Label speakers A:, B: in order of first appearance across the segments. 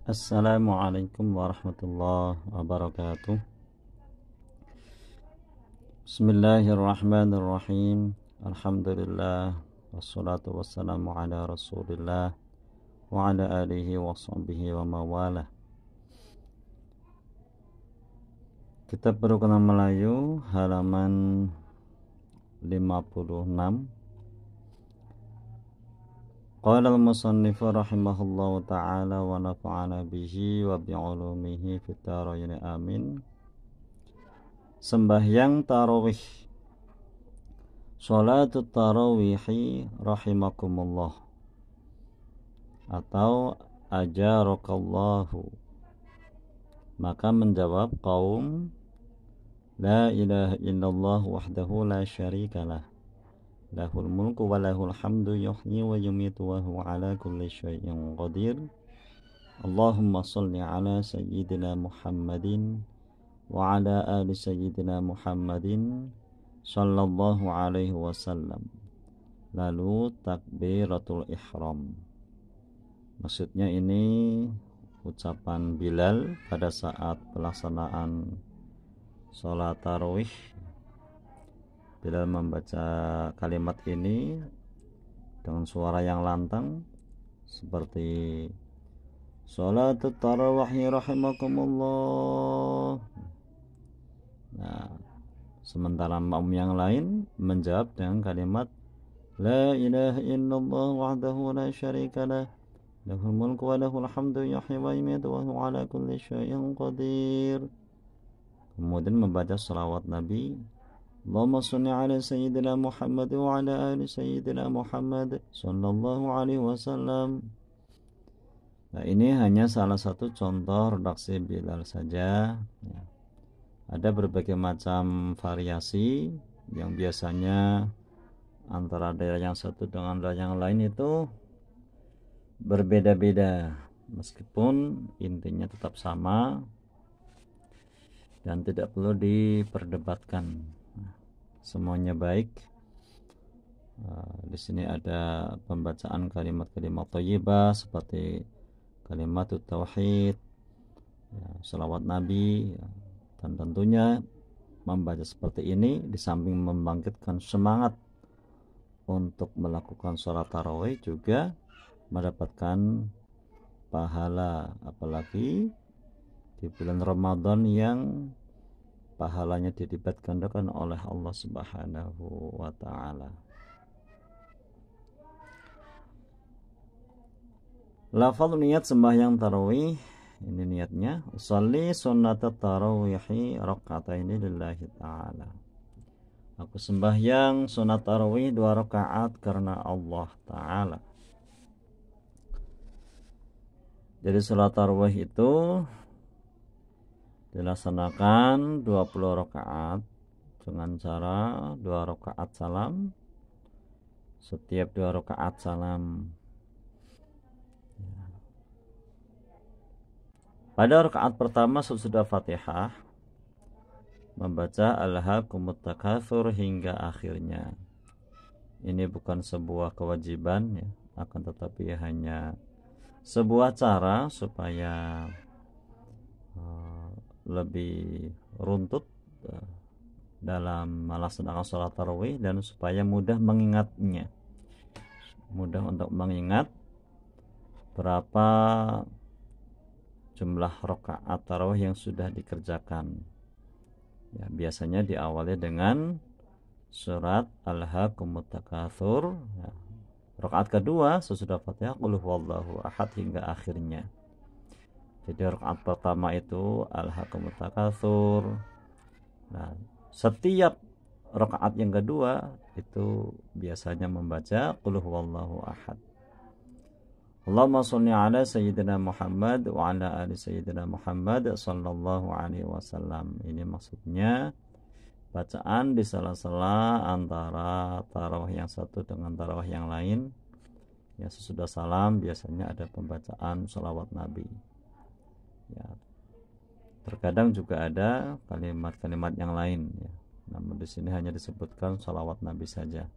A: Assalamualaikum warahmatullahi wabarakatuh. Bismillahirrahmanirrahim. Alhamdulillah wassalatu wassalamu ala Rasulillah wa ala alihi wa sahbihi wa mawalah. Kitab Perukunan Melayu halaman 56. Qala al-musannifu rahimahullahu ta'ala wa nafa'ana bihi wa bi'ulumihi fid dharain amin. Sembahyang tarawih. Shalatut tarawihi rahimakumullah atau ajarakallahu. Maka menjawab kaum, la ilaha illallah wahdahu la syarikalah, lahul mulku wa lahul hamdu yuhyi wa yumitu wa huwa ala kulli syai'in qadir. Allahumma salli ala sayyidina Muhammadin wa ala ali sayyidina Muhammadin sallallahu alaihi wasallam. Lalu takbiratul ihram. Maksudnya ini ucapan Bilal pada saat pelaksanaan sholat tarawih. Bilal membaca kalimat ini dengan suara yang lantang seperti sholatut tarawih rahimakumullah. Nah, sementara makmum yang lain menjawab dengan kalimat la ilaha illallah wahdahu la syarikalah, lahul mulku wa lahul hamdu yuhyi wa yumiitu wa huwa ala kulli syai'in qadir. Kemudian membaca salawat Nabi, Allahumma shalli ala sayyidina Muhammad wa ala ali sayyidina Muhammad sallallahu alaihi wasallam. Nah, ini hanya salah satu contoh redaksi Bilal saja. Ada berbagai macam variasi yang biasanya antara daerah yang satu dengan daerah yang lain itu berbeda-beda, meskipun intinya tetap sama dan tidak perlu diperdebatkan. Semuanya baik. Di sini ada pembacaan kalimat-kalimat thayyibah seperti kalimat tauhid, salawat Nabi, dan tentunya membaca seperti ini di samping membangkitkan semangat untuk melakukan sholat tarawih juga mendapatkan pahala, apalagi di bulan Ramadan yang pahalanya dilipat gandakan oleh Allah Subhanahu wa ta'ala. Lafaz niat sembahyang tarawih, ini niatnya, usolli sunnatat tarawihi raka'ataini lillahi ta'ala. Aku sembahyang sunat tarawih 2 rakaat karena Allah ta'ala. Jadi salat tarawih itu dilaksanakan 20 rakaat dengan cara 2 rakaat salam. Setiap 2 rakaat salam, pada rakaat pertama sesudah Fatihah membaca alhaakumut takatsur hingga akhirnya. Ini bukan sebuah kewajiban ya, akan tetapi hanya sebuah cara supaya lebih runtut dalam melaksanakan sholat tarawih dan supaya mudah mengingatnya, mudah untuk mengingat berapa jumlah rakaat tarawih yang sudah dikerjakan. Ya, biasanya diawali dengan surat alhaakumut takatsur. Ya. Rakaat kedua sesudah Fatihah qul huwallahu ahad hingga akhirnya. Jadi rakaat pertama itu alhaakumut takatsur. Nah, setiap rakaat yang kedua itu biasanya membaca qul huwallahu ahad. Allahumma shalli ala sayyidina Muhammad wa ala ali sayyidina Muhammad sallallahu alaihi wasallam. Ini maksudnya bacaan di sela-sela antara tarawih yang satu dengan tarawih yang lain. Ya, sesudah salam biasanya ada pembacaan shalawat Nabi. Ya, terkadang juga ada kalimat-kalimat yang lain ya. Namun di sini hanya disebutkan shalawat Nabi saja.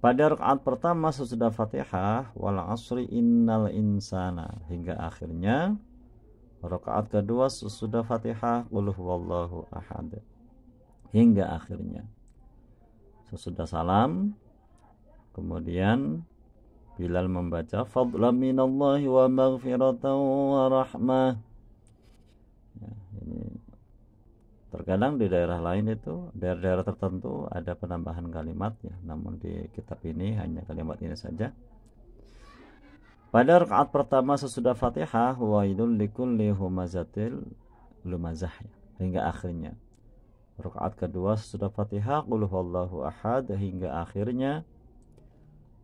A: Pada rakaat pertama sesudah Fatihah wal asri innal insana hingga akhirnya. Rakaat kedua sesudah Fatihah qul huwallahu ahad hingga akhirnya. Sesudah salam kemudian Bilal membaca fadlan minallahi wa maghfiratan wa rahmah. Ya, ini terkadang di daerah lain itu, daerah-daerah tertentu ada penambahan kalimat ya, namun di kitab ini hanya kalimat ini saja. Pada rakaat pertama sesudah Fatihah wailul likulli humazatil lumazah ya, hingga akhirnya. Rakaat kedua sesudah Fatihah qul huwallahu ahad hingga akhirnya.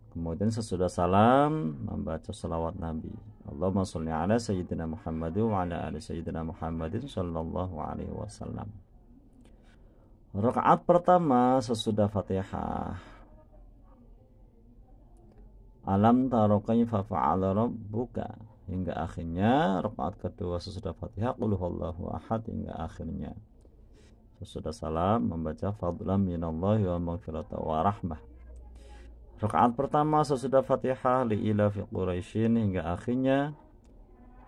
A: Kemudian sesudah salam membaca salawat Nabi. Allahumma sholli ala sayyidina Muhammadin wa ala ali sayyidina Muhammadin sallallahu alaihi wasallam. Rakaat pertama sesudah Fatihah. Alam tara kaifa fa'ala rabbuka hingga akhirnya. Rakaat kedua sesudah Fatihah qul huwallahu ahad hingga akhirnya. Sesudah salam membaca fadlan minallahi wa maghfiratan wa rahmah. Rakaat pertama sesudah Fatihah li'ila fi Quraisyin hingga akhirnya.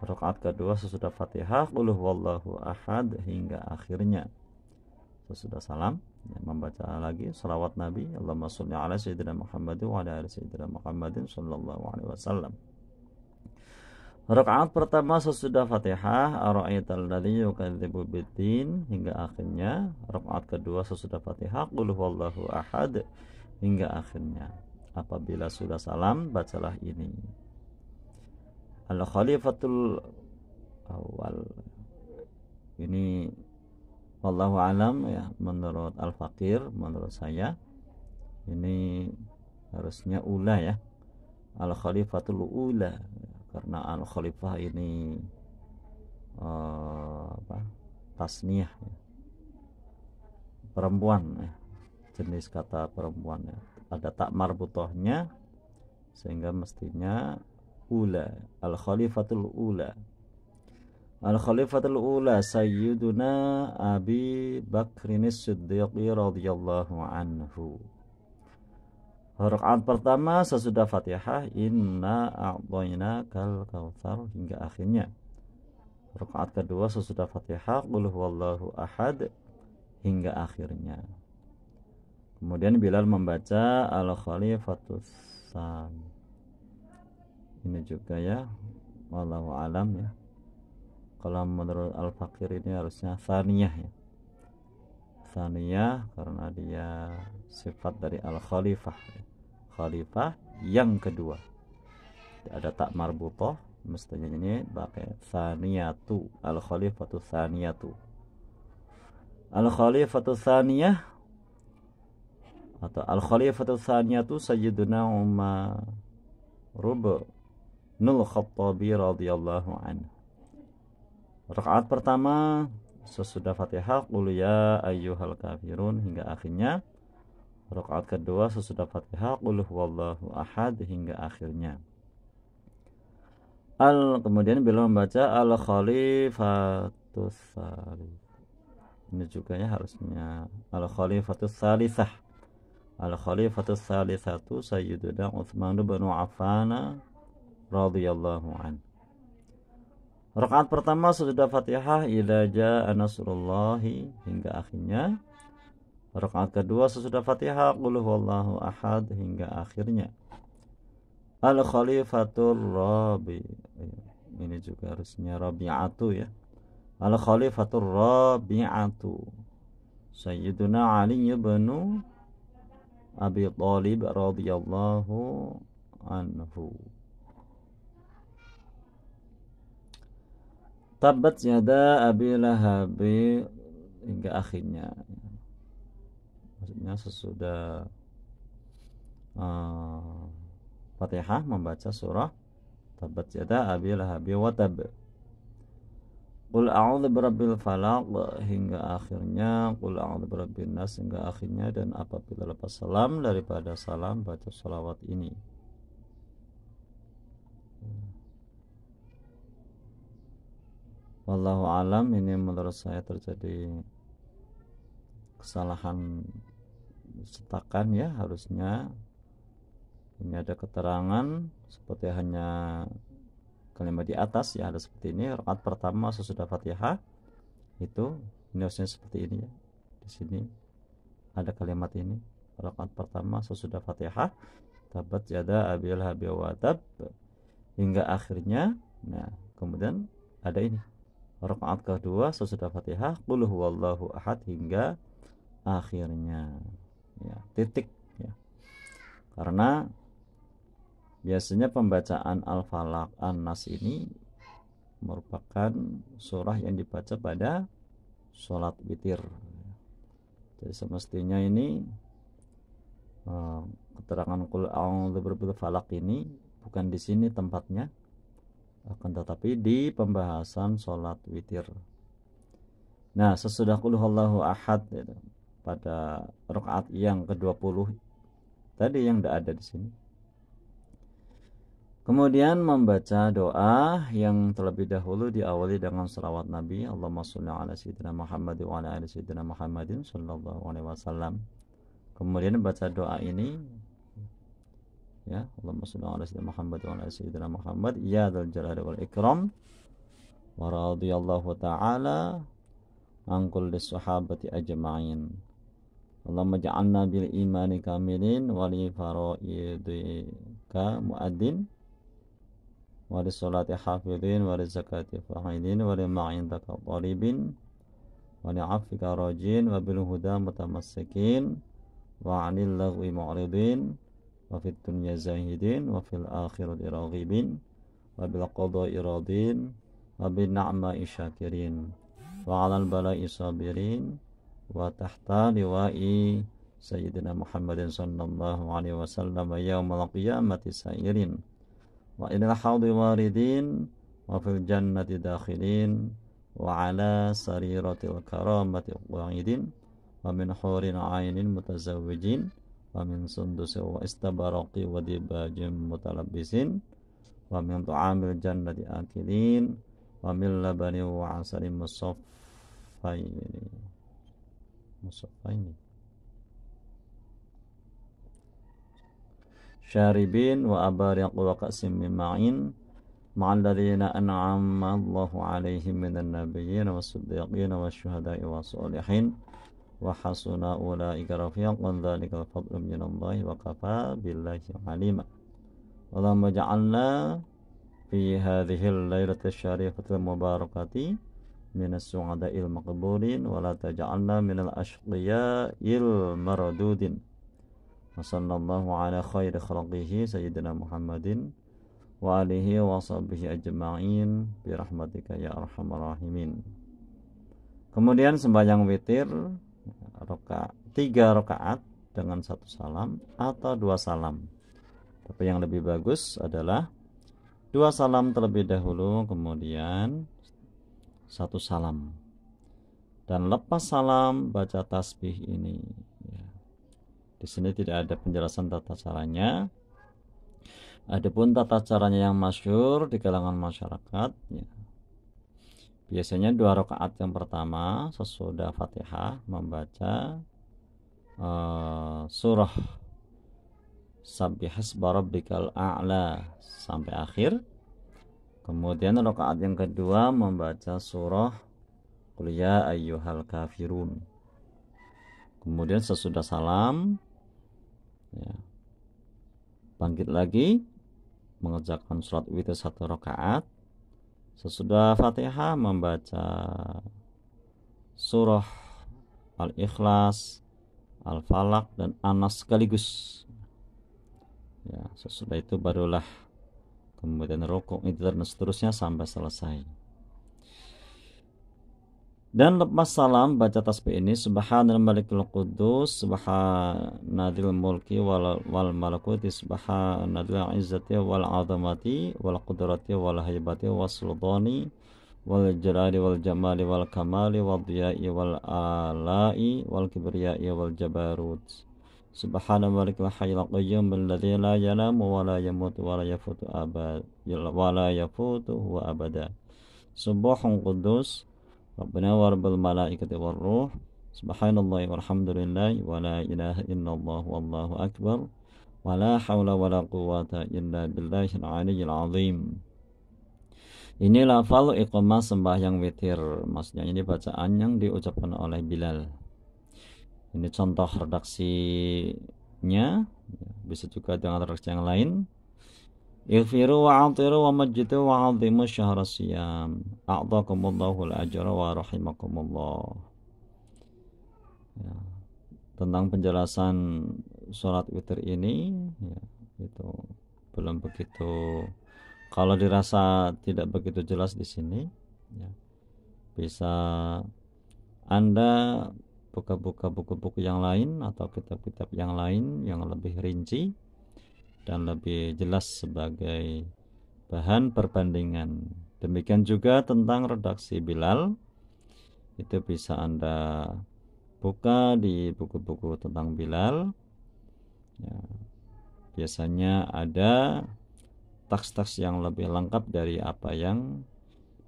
A: Rakaat kedua sesudah Fatihah qul huwallahu ahad hingga akhirnya. Sesudah salam membaca lagi salawat Nabi. Allahumma sholli ala sayyidina Muhammadin wa ala ali sayyidina Muhammadin sallallahu alaihi wasallam. Rakaat pertama sesudah Fatihah ara'aital ladzi yukadzibu biddin hingga akhirnya. Rakaat kedua sesudah Fatihah qul huwallahu ahad hingga akhirnya. Apabila sudah salam bacalah ini. Al-Khalifatul Awal. Ini wallahu alam ya, menurut Al-Faqir, menurut saya ini harusnya ula ya. Al-Khalifatul Ula, karena Al-Khalifah ini tasniyah ya. Perempuan ya. Jenis kata perempuan ya. Ada tak marbutohnya sehingga mestinya ula. Al-Khalifatul Ula. Al-Khalifatul Ula Sayyiduna Abi Bakrin As-Siddiqi radhiyallahu anhu. Rakaat pertama sesudah Fatihah inna a'tainakal kautsar hingga akhirnya. Rakaat kedua sesudah Fatihah qul huwallahu ahad hingga akhirnya. Kemudian Bilal membaca Al-Khalifatus Tsani. Ini juga ya, wallahu alam ya. Kalau menurut Al-Faqir ini harusnya Tsaniyah ya. Tsaniyah karena dia sifat dari Al-Khalifah ya. Khalifah yang kedua. Ada tak marbutoh, mestinya ini pakai Tsaniyatu. Al-Khalifatus Tsaniyatu. Al-Khalifatus Tsaniyah atau Al-Khalifatus Tsaniyatu Sayyiduna Umar ibnul Khattabi radhiyallahu anhu. Rakaat pertama sesudah Fatihah qul ya ayyuhal kafirun hingga akhirnya. Rakaat kedua sesudah Fatihah qul huwallahu ahad hingga akhirnya. Kemudian beliau membaca Al-Khalifatus Tsalits. Ini juga ya harusnya Al-Khalifatus Tsalitsah. Al-Khalifatus Tsalitsatu Sayyiduna Utsman bin Affan radhiyallahu anhu. Rakaat pertama sesudah Fatihah idza jaa nasrullahi hingga akhirnya. Rakaat kedua sesudah Fatihah qul huwallahu ahad hingga akhirnya. Al-Khalifatur Rabi. Ini juga harusnya Rabi'atu ya. Al-Khalifatur Rabi'atu Sayyiduna Ali bin Abi Thalib radhiyallahu anhu. Tabbat yada Abi Lahab hingga akhirnya. Maksudnya sesudah Fatihah membaca surah Tabbat yada Abi Lahab wa tab. Qul a'udzu birabbil falaq hingga akhirnya. Qul a'udzu birabbin nas hingga akhirnya. Dan apabila lepas salam, daripada salam baca salawat ini. Wallahu alam, ini menurut saya terjadi kesalahan cetakan ya, harusnya Ini ada keterangan seperti hanya kalimat di atas ya, ada seperti ini. Rakaat pertama sesudah Fatihah itu ini harusnya seperti ini ya. Di sini ada kalimat ini. Rakaat pertama sesudah Fatihah, tabat yada abil habi wa tab, hingga akhirnya. Nah, kemudian ada ini. Rakaat kedua sesudah Fatihah, qul huwallahu ahad, hingga akhirnya. Ya, titik ya. Karena biasanya pembacaan Al-Falaq, An-Nas ini merupakan surah yang dibaca pada sholat witir. Jadi semestinya ini keterangan qul a'udzu birabbil falaq ini bukan di sini tempatnya, akan tetapi di pembahasan sholat witir. Nah, sesudah qul huwallahu ahad gitu, pada rakaat yang ke-20 tadi yang tidak ada di sini. Kemudian membaca doa yang terlebih dahulu diawali dengan salawat Nabi, Allahumma sholli ala sayyidina Muhammad wa ala ali sayyidina Muhammadin sallallahu alaihi wasallam. Kemudian baca doa ini ya, Allahumma sholli ala sayyidina Muhammad wa ala ali sayyidina Muhammad ya dzal jalali wal ikram wa radhiyallahu ta'ala an kulli sahabati ajma'in. Allahumma ja'alna bil imani kamilin wa li faraidika muadzin wa li salati hafidhin wa li zakati fa'ilin wa li ma'indaka talibin wa li afika rajin wa bil huda mutamassikin wa 'anil lagwi mu'ridin wa fit dunya zahidin wa fil akhirati raghibin wa bil qada'i radin wa bin na'ma'i syakirin wa 'alal bala'i sabirin wa tahta liwa'i sayyidina Muhammadin sallallahu alaihi wasallam yaumal qiyamati sa'irin wa ilal haudi waridin wa fil jannati dakhilin wa ala sariratil karamati qa'idin wa min hurin 'ainin mutazawwijin wa min sundusi wa istabaraqi wa dibajin mutalabbisin wa min ta'amil jannati akilin wa min labani wa 'asalin musaffaini syaribin wa abariq wa qasim min ma'in ma'al ladzina an'ama Allahu 'alaihim minan nabiyyin was-siddiqin wasyuhada'i was-sholihin wa hasuna ulaika rafiqan dzalikal fadlu minallahi wa kafa billahi 'alima. Allahumma ja'alna fi hadhil lailatil syarifatil mubarakati minas su'ada'il maqbulin wa la taj'alna minal ashqiya'il mardudin. Wa sallallahu ala khairi khalqihi sayyidina Muhammadin wa alihi wa sahbihi ajma'in bi rahmatika ya arhamar rahimin. Kemudian sembahyang witir 3 rakaat dengan 1 salam atau 2 salam. Tapi yang lebih bagus adalah 2 salam terlebih dahulu, kemudian 1 salam. Dan lepas salam baca tasbih ini. Ya. Di sini tidak ada penjelasan tata caranya. Adapun tata caranya yang masyhur di kalangan masyarakat, ya, biasanya 2 rakaat yang pertama sesudah Fatihah membaca surah Sabbihasba rabbikal a'la sampai akhir. Kemudian rakaat yang kedua membaca surah Qul ya ayyuhal kafirun. Kemudian sesudah salam ya, bangkit lagi mengerjakan sholat witir 1 rakaat. Sesudah Fatihah membaca surah Al-Ikhlas, Al-Falaq dan An-Nas sekaligus. Ya, sesudah itu barulah kemudian rukuk, dan seterusnya sampai selesai. Dan lepas salam baca tasbih ini subhanal malikul quddus subhanadil mulki wal malakuti subhanadil izzati wal azamati wal qudrati wal haibati was sultani wal jalali wal jamali wal kamali wal diya'i wal alai wal kibriyai wal jabarut subhanal malikul hayyul qayyum alladzi la yanamu wa la yamutu wa la yafutu huwa abada subhanal quddus Rabbana wa rabbal malaikati war ruh subhanallahi walhamdulillahi wa la ilaha illallah wallahu akbar Wala haula wala quwata illa billahil aliyyil azim. Ini lafal iqamah sembahyang witir. Maksudnya ini bacaan yang diucapkan oleh Bilal. Ini contoh redaksinya. Bisa juga dengan redaksi yang lain. Ighfiru wa'atiru wa majjidu wa'azimu syahra siyam. A'takumullahu al-ajra wa rahimakumullah. Ya. Tentang penjelasan sholat witir ini, ya, itu belum begitu. Kalau dirasa tidak begitu jelas di sini, ya, bisa Anda buka-buka buku-buku yang lain atau kitab-kitab yang lain yang lebih rinci dan lebih jelas sebagai bahan perbandingan. Demikian juga tentang redaksi Bilal, itu bisa Anda buka di buku-buku tentang Bilal. Ya, biasanya ada teks-teks yang lebih lengkap dari apa yang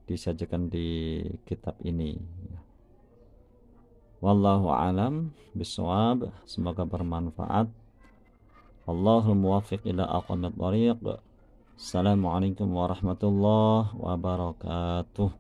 A: disajikan di kitab ini. Wallahu alam bisawab. Semoga bermanfaat. Allahul muwaffiq ila aqwamit thariq. Assalamualaikum warahmatullahi wabarakatuh.